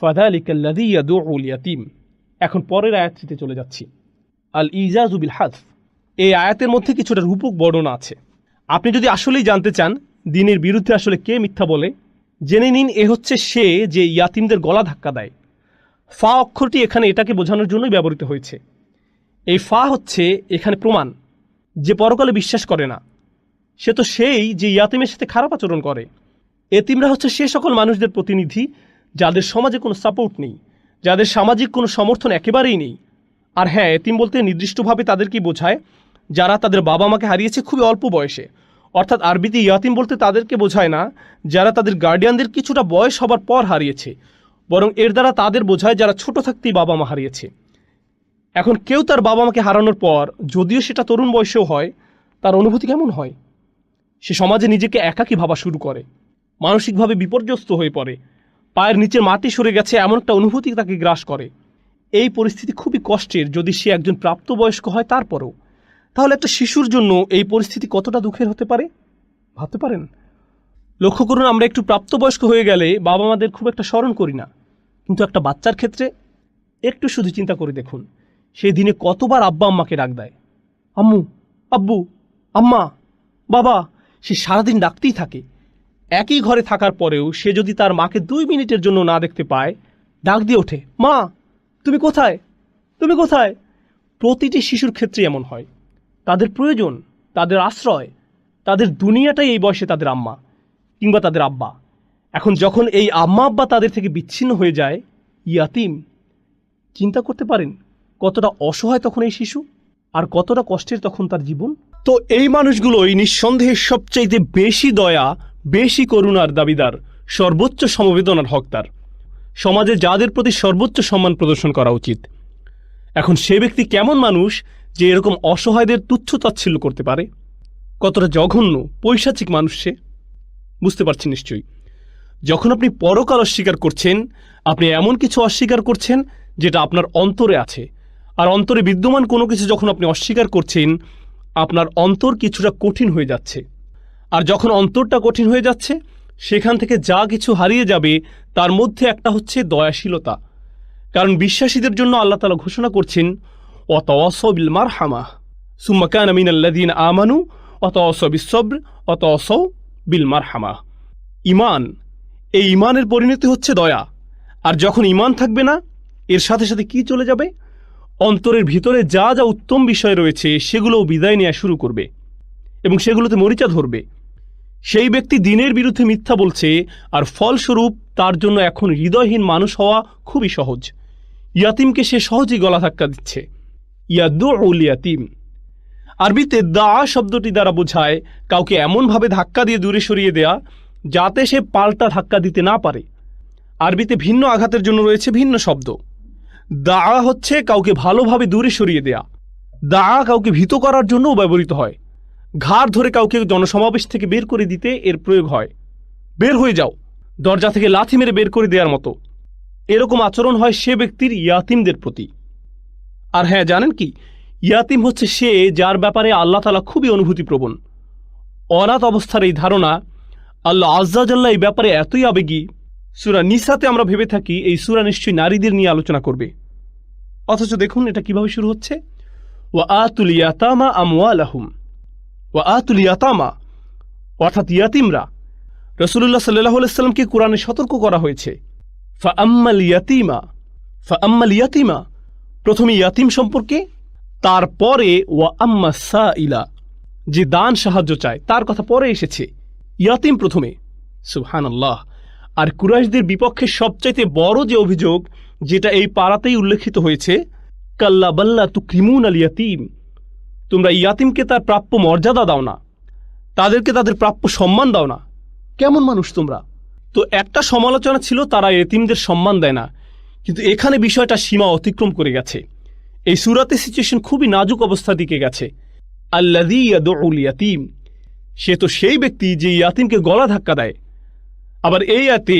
ফাযালিকাল্লাযী ইয়াদুউল ইয়াতীম। এখন পরের আয়াতটিতে চলে যাচ্ছি। আল ইজাজু বিল হাযফ। এই আয়াতের মধ্যে কিছুটা রূপক বর্ণনা আছে। আপনি যদি আসলেই জানতে চান দ্বীনের বিরুদ্ধে আসলে কে মিথ্যা বলে, জেনে নিন এ হচ্ছে সে যে ইয়াতিমদের গলা ধাক্কা দেয়। ফা অক্ষরটি এখানে এটাকে বোঝানোর জন্যই ব্যবহৃত হয়েছে। এই ফা হচ্ছে এখানে প্রমাণ যে পরকালে বিশ্বাস করে না, সে তো সেই যে ইয়াতিমের সাথে খারাপ আচরণ করে। এতিমরা হচ্ছে সে সকল মানুষদের প্রতিনিধি যাদের সমাজে কোনো সাপোর্ট নেই, যাদের সামাজিক কোনো সমর্থন একেবারেই নেই। আর হ্যাঁ, এতিম বলতে নির্দিষ্টভাবে তাদেরকেই বোঝায় যারা তাদের বাবা মাকে হারিয়েছে খুবই অল্প বয়সে। অর্থাৎ আরবিতে ইয়াতিম বলতে তাদেরকে বোঝায় না যারা তাদের গার্ডিয়ানদের কিছুটা বয়স হবার পর হারিয়েছে, বরং এর দ্বারা তাদের বোঝায় যারা ছোট থাকতেই বাবা মা হারিয়েছে। এখন কেউ তার বাবা মাকে হারানোর পর, যদিও সেটা তরুণ বয়সেও হয়, তার অনুভূতি কেমন হয়? সে সমাজে নিজেকে একাকী ভাবা শুরু করে, মানসিকভাবে বিপর্যস্ত হয়ে পড়ে, পায়ের নিচের মাটি সরে গেছে এমন একটা অনুভূতি তাকে গ্রাস করে। এই পরিস্থিতি খুবই কষ্টের যদি সে একজন প্রাপ্তবয়স্ক হয় তারপরেও। তাহলে একটা শিশুর জন্য এই পরিস্থিতি কতটা দুঃখের হতে পারে ভাবতে পারেন? লক্ষ্য করুন, আমরা একটু প্রাপ্তবয়স্ক হয়ে গেলে বাবা মাদের খুব একটা স্মরণ করি না, কিন্তু একটা বাচ্চার ক্ষেত্রে একটু শুধু চিন্তা করে দেখুন, সেই দিনে কতবার আব্বা আম্মাকে ডাক দেয়, আম্মু, আব্বু, আম্মা, বাবা। সে সারাদিন ডাকতেই থাকে। একই ঘরে থাকার পরেও সে যদি তার মাকে 2 মিনিটের জন্য না দেখতে পায়, ডাক দিয়ে ওঠে, মা তুমি কোথায়, তুমি কোথায়? প্রতিটি শিশুর ক্ষেত্রে এমন হয়। তাদের প্রয়োজন, তাদের আশ্রয়, তাদের দুনিয়াটাই এই বয়সে তাদের আম্মা কিংবা তাদের আব্বা। এখন যখন এই আম্মা আব্বা তাদের থেকে বিচ্ছিন্ন হয়ে যায়, ইয়াতিম, চিন্তা করতে পারেন কতটা অসহায় তখন এই শিশু, আর কতটা কষ্টের তখন তার জীবন। তো এই মানুষগুলোই নিঃসন্দেহে সবচাইতে বেশি দয়া, বেশি করুণার দাবিদার, সর্বোচ্চ সমবেদনার হকদার। সমাজে যাদের প্রতি সর্বোচ্চ সম্মান প্রদর্শন করা উচিত। এখন সে ব্যক্তি কেমন মানুষ যে এরকম অসহায়দের তুচ্ছ-তাচ্ছিল্য করতে পারে? কতটা জঘন্য, পৈশাচিক মানুষ সে, বুঝতে পারছেন নিশ্চয়ই। যখন আপনি পরকাল অস্বীকার করছেন, আপনি এমন কিছু অস্বীকার করছেন যেটা আপনার অন্তরে আছে। আর অন্তরে বিদ্যমান কোনো কিছু যখন আপনি অস্বীকার করছেন, আপনার অন্তর কিছুটা কঠিন হয়ে যাচ্ছে। আর যখন অন্তরটা কঠিন হয়ে যাচ্ছে, সেখান থেকে যা কিছু হারিয়ে যাবে তার মধ্যে একটা হচ্ছে দয়াশীলতা। কারণ বিশ্বাসীদের জন্য আল্লাহ তাআলা ঘোষণা করছেন, ওয়াতাওয়াসাউ বিল মারহামাহ সুম্মা কানা মিনাল্লাযীনা আমানু ওয়াতাওয়াসাউ বিস-সাবর ওয়াতাওয়াসাউ বিল মারহামাহ। ঈমান, এই ঈমানের পরিণতি হচ্ছে দয়া। আর যখন ঈমান থাকবে না, এর সাথে সাথে কি চলে যাবে? অন্তরের ভিতরে যা যা উত্তম বিষয় রয়েছে সেগুলোও বিদায় নেওয়া শুরু করবে এবং সেগুলোতে মরিচা ধরবে। সেই ব্যক্তি দ্বীনের বিরুদ্ধে মিথ্যা বলছে, আর ফলস্বরূপ তার জন্য এখন হৃদয়হীন মানুষ হওয়া খুবই সহজ। ইয়াতিমকে সে সহজেই গলা ধাক্কা দিচ্ছে। ইয়াদুউল ইয়াতিম, আরবিতে দা শব্দটি দ্বারা বোঝায় কাউকে এমনভাবে ধাক্কা দিয়ে দূরে সরিয়ে দেয়া যাতে সে পাল্টা ধাক্কা দিতে না পারে। আরবিতে ভিন্ন আঘাতের জন্য রয়েছে ভিন্ন শব্দ। দা হচ্ছে কাউকে ভালোভাবে দূরে সরিয়ে দেয়া, দা কাউকে ভীত করার জন্যও ব্যবহৃত হয়। ঘাড় ধরে কাউকে জনসমাবেশ থেকে বের করে দিতে এর প্রয়োগ হয়। বের হয়ে যাও, দরজা থেকে লাথি মেরে বের করে দেওয়ার মতো এরকম আচরণ হয় সে ব্যক্তির ইয়াতিমদের প্রতি। আর হ্যাঁ, জানেন কি, ইয়াতিম হচ্ছে সে যার ব্যাপারে আল্লাহ তাআলা খুবই অনুভূতিপ্রবণ। অনাথ অবস্থার এই ধারণা, আল্লাহ আযজা ওয়া জাল্লা এই ব্যাপারে এতই আবেগী, সূরা নিসাতে আমরা ভেবে থাকি এই সূরা নিশ্চয়ই নারীদের নিয়ে আলোচনা করবে। অথচ দেখুন এটা কিভাবে শুরু হচ্ছে, ওয়া আতুল ইয়াতামা আমওয়ালাহুম, ওয়া আতুল ইয়াতামা, অর্থাৎ ইয়াতিমরা। রাসূলুল্লাহ সাল্লাল্লাহু আলাইহি ওয়াসাল্লামকে কোরআনে সতর্ক করা হয়েছে, ফাআম্মাল ইয়াতিমা, ফাআম্মাল ইয়াতিমা, প্রথমে ইয়াতিম সম্পর্কে, তারপরে ওয়া আম্মাস সাইলা, যে দান সাহায্য চায় তার কথা পরে এসেছে, ইয়াতিম প্রথমে। সুবহানাল্লাহ। আর কুরাইশদের বিপক্ষে সবচাইতে বড় যে অভিযোগ, যেটা এই পারাতেই উল্লেখিত হয়েছে, কাল্লা বাল্লা তুকরিমুন আল ইয়াতিম, তোমরা ইয়াতিমকে তার প্রাপ্য মর্যাদা দাও না, তাদেরকে তাদের প্রাপ্য সম্মান দাও না। কেমন মানুষ তোমরা? তো একটা সমালোচনা ছিল তারা এতিমদের সম্মান দেয় না, কিন্তু এখানে বিষয়টা সীমা অতিক্রম করে গেছে। এই সূরাতে সিচুয়েশন খুবই নাজুক অবস্থার দিকে গেছে। আল্লাযী ইয়াদউল ইয়াতিম, সে তো সেই ব্যক্তি যে ইয়াতিমকে গলা ধাক্কা দেয়। আবার এই আয়াতে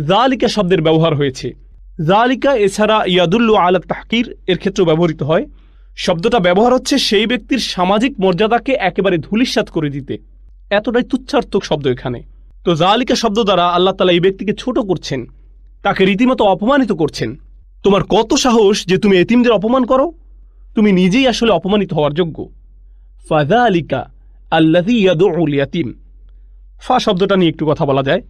যালিকা শব্দের ব্যবহার হয়েছে। যালিকা এছাড়া ইয়াদুল্লু আলা তাহকির এর ক্ষেত্রেও ব্যবহৃত হয়। শব্দটা ব্যবহার হচ্ছে সেই ব্যক্তির সামাজিক মর্যাদাকে একেবারে ধূলিসাৎ করে দিতে। এতটাই তুচ্ছার্থক শব্দ এখানে। তো যালিকা শব্দ দ্বারা আল্লাহ তাআলা এই ব্যক্তিকে ছোট করছেন, তাকে রীতিমতো অপমানিত করছেন। তোমার কত সাহস যে তুমি এতিমদের অপমান করো? তুমি নিজেই আসলে অপমানিত হওয়ার যোগ্য। ফাযালিকা আল্লাযী ইয়াদউল ইয়াতীম। ফা শব্দটা নিয়ে একটু কথা বলা যায়।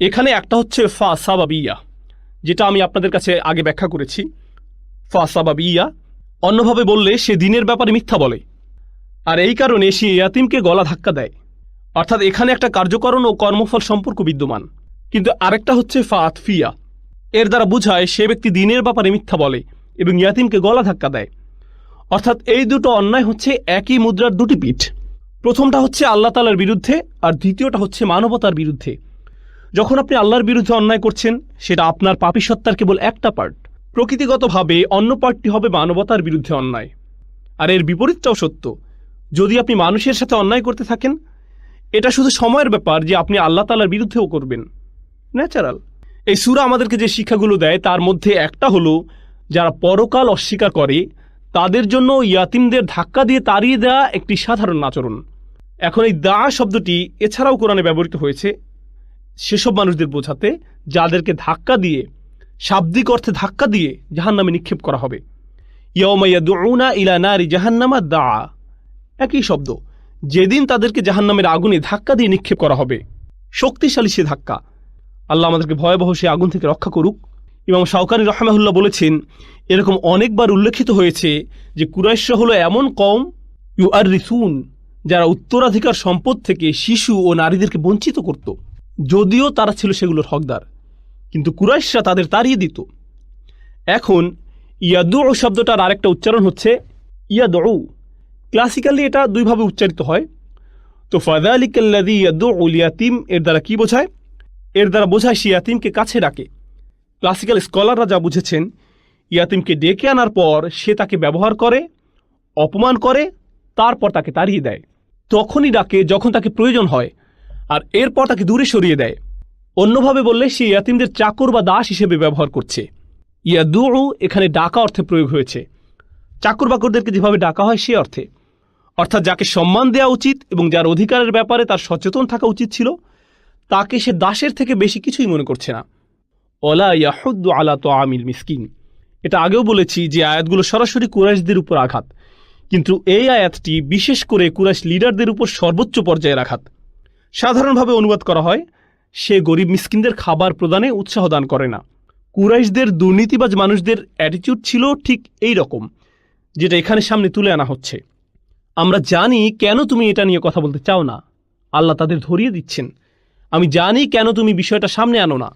এখানে একটা হচ্ছে ফা সাবাবিয়া, যেটা আমি আপনাদের কাছে আগে ব্যাখ্যা করেছি। ফা সাবাবিয়া অন্যভাবে বললে সে দিনের ব্যাপারে মিথ্যা বলে, আর এই কারণে সে ইয়াতিমকে গলা ধাক্কা দেয়। অর্থাৎ এখানে একটা কার্যকরণ ও কর্মফল সম্পর্ক বিদ্যমান। কিন্তু আরেকটা হচ্ছে ফা আতফিয়া, এর দ্বারা বোঝায় সে ব্যক্তি দিনের ব্যাপারে মিথ্যা বলে এবং ইয়াতিমকে গলা ধাক্কা দেয়। অর্থাৎ এই দুটো অন্যায় হচ্ছে একই মুদ্রার দুটি পিঠ। প্রথমটা হচ্ছে আল্লাহ তাআলার বিরুদ্ধে, আর দ্বিতীয়টা হচ্ছে মানবতার বিরুদ্ধে। যখন আপনি আল্লাহর বিরুদ্ধে অন্যায় করছেন, সেটা আপনার পাপী সত্তার কেবল একটা পার্ট। প্রকৃতিগতভাবে অন্য পার্টটি হবে মানবতার বিরুদ্ধে অন্যায়। আর এর বিপরীতটাও সত্য। যদি আপনি মানুষের সাথে অন্যায় করতে থাকেন, এটা শুধু সময়ের ব্যাপার যে আপনি আল্লাহ তাআলার বিরুদ্ধেও করবেন, ন্যাচারাল। এই সূরা আমাদেরকে যে শিক্ষাগুলো দেয় তার মধ্যে একটা হলো, যারা পরকাল অস্বীকার করে তাদের জন্য ইয়াতিমদের ধাক্কা দিয়ে তাড়িয়ে দেওয়া একটি সাধারণ আচরণ। এখন এই দা শব্দটি এছাড়াও কোরআনে ব্যবহৃত হয়েছে সেসব মানুষদের বোঝাতে যাদেরকে ধাক্কা দিয়ে, শাব্দিক অর্থে ধাক্কা দিয়ে জাহান্নামে নিক্ষেপ করা হবে। ইয়াউমা ইয়াদউনা ইলা নারি জাহান্নামা দা, একই শব্দ। যেদিন তাদেরকে জাহান্নামের আগুনে ধাক্কা দিয়ে নিক্ষেপ করা হবে, শক্তিশালী সে ধাক্কা। আল্লাহ আমাদেরকে ভয়াবহ সে আগুন থেকে রক্ষা করুক। ইমাম শাওকানি রাহমাহুল্লাহ বলেছেন, এরকম অনেকবার উল্লেখিত হয়েছে যে কুরাইশরা হলো এমন কওম ইউআররিসুন, যারা উত্তরাধিকার সম্পদ থেকে শিশু ও নারীদেরকে বঞ্চিত করত, যদিও তারা ছিল সেগুলোর হকদার, কিন্তু কুরাইশরা তাদের তাড়িয়ে দিত। এখন ইয়াদউ শব্দটার আরেকটা উচ্চারণ হচ্ছে ইয়াদউ। ক্লাসিক্যালি এটা দুইভাবে উচ্চারিত হয়। তো ফাযালিকাল্লাযী ইয়াদউল ইয়াতীম এর দ্বারা কি বোঝায়? এর দ্বারা বোঝায় সে ইয়াতিমকে কাছে ডাকে। ক্লাসিক্যাল স্কলাররা যা বুঝেছেন, ইয়াতিমকে ডেকে আনার পর সে তাকে ব্যবহার করে, অপমান করে, তারপর তাকে তাড়িয়ে দেয়। তখনই ডাকে যখন তাকে প্রয়োজন হয়, আর এরপর তাকে দূরে সরিয়ে দেয়। অন্যভাবে বললে সে ইয়াতিমদের চাকর বা দাস হিসেবে ব্যবহার করছে। ইয়াদউ এখানে ডাকা অর্থে প্রয়োগ হয়েছে, চাকর বাকরদেরকে যেভাবে ডাকা হয় সে অর্থে। অর্থাৎ যাকে সম্মান দেওয়া উচিত এবং যার অধিকারের ব্যাপারে তার সচেতন থাকা উচিত ছিল, তাকে সে দাসের থেকে বেশি কিছুই মনে করছে না। ওয়ালা ইয়াহুদ্দু আলা তাআমিল মিসকিন, এটা আগেও বলেছি যে আয়াতগুলো সরাসরি কুরাইশদের উপর আঘাত, কিন্তু এই আয়াতটি বিশেষ করে কুরাইশ লিডারদের উপর সর্বোচ্চ পর্যায়ের আঘাত। সাধারণভাবে অনুবাদ করা হয়, সে গরিব মিসকিনদের খাবার প্রদানে উৎসাহ দান করে না। কুরাইশদের দুর্নীতিবাজ মানুষদের অ্যাটিটিউড ছিল ঠিক এই রকম, যেটা এখানে সামনে তুলে আনা হচ্ছে। আমরা জানি কেন তুমি এটা নিয়ে কথা বলতে চাও না, আল্লাহ তাদের ধরিয়ে দিচ্ছেন। আমি জানি কেন তুমি বিষয়টা সামনে আনো না,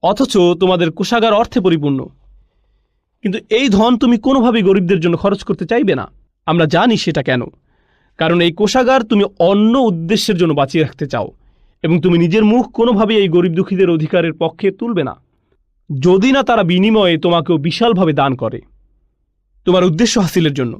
অথচ তোমাদের কোষাগার অর্থে পরিপূর্ণ, কিন্তু এই ধন তুমি কোনোভাবেই গরিবদের জন্য খরচ করতে চাইবে না। আমরা জানি সেটা কেন, কারণ এই কোষাগার তুমি অন্য উদ্দেশ্যের জন্য বাঁচিয়ে রাখতে চাও, এবং তুমি নিজের মুখ কোনোভাবেই এই গরিব দুঃখীদের অধিকারের পক্ষে তুলবে না, যদি না তারা বিনিময়ে তোমাকেও বিশালভাবে দান করে তোমার উদ্দেশ্য হাসিলের জন্য।